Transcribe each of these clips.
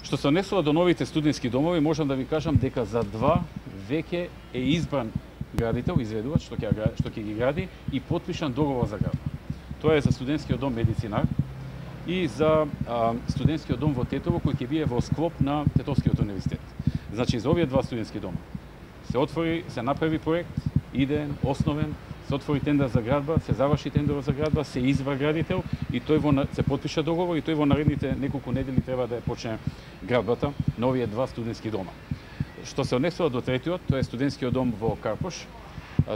Што се однесува до новите студентски домови, можам да ви кажам дека за два веќе е избран градител, изведувач што ќе ги гради и потпишан договор за градба. Тоа е за студентскиот дом Медицинар и за студентскиот дом во Тетово, кој ќе биде во склоп на Тетовскиот универзитет. Значи, за овие два студентски дома се направи проект, идеен, основен, се отвори тендер за градба, се заврши тендер за градба, се избра градител и тој се потпиша договор и тој во наредните неколку недели треба да почне градбата на овие два студентски дома. Што се однесува до третиот, тоа е студентскиот дом во Карпош,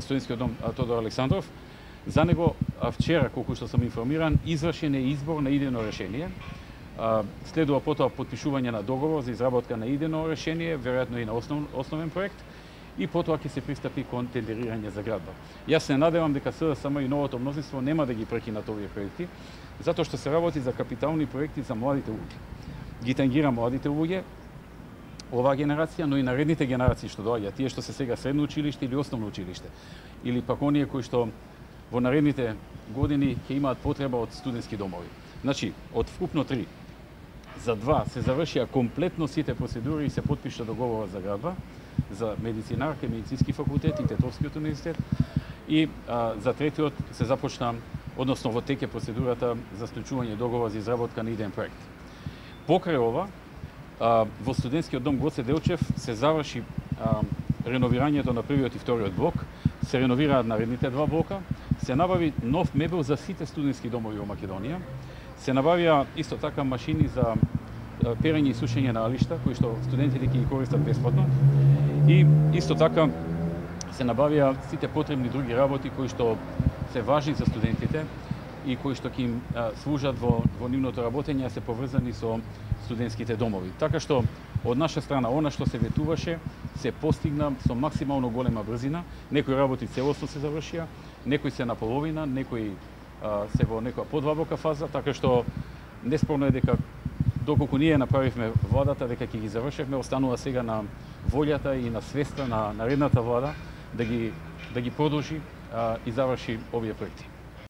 студентскиот дом Тодор Александров. За него вчера, колку што сум информиран, извршен е избор на идејно решение. Следува потоа потпишување на договор за изработка на идејно решение, веројатно и на основен проект, и потоа ќе се пристапи кон тендерирање за градба. Јас се надевам дека СДСМ и новото мнозинство нема да ги прекинат овие проекти, затоа што се работи за капитални проекти за младите луѓе. Ги тангира младите луѓе, оваа генерација, но и наредните генерации што доаѓаат, тие што се сега средно училиште или основно училиште, или пак оние кои што во наредните години ќе имаат потреба од студентски домови. Значи, од вкупно 3, за 2 се завршија комплетно сите процедури и се потпиша договор за градба, за Медицинар, Медицински факултет и Тетовскиот универзитет, и за третиот се започна, односно во теке процедурата за склучување договор за изработка на идеен проект. Покрај ова, во студентскиот дом Гоце Делчев се заврши реновирањето на првиот и вториот блок, се реновираат наредните два блока, се набави нов мебел за сите студентски домови во Македонија, се набавија исто така машини за перење и сушење на алишта, кои што студентите ќе ги користат бесплатно, и исто така се набавија сите потребни други работи кои што се важни за студентите и кои што ќе им служат во нивното работење, а се поврзани со студентските домови. Така што од наша страна она што се ветуваше се постигна со максимално голема брзина. Некои работи целосно се завршија, некои се на половина, некои се во некоја подвабока фаза, така што неспорно е дека доколку ние направивме владата, дека ќе ги завршевме, останува сега на волјата и на свеста на наредната влада да ги продолжи и заврши овие проекти.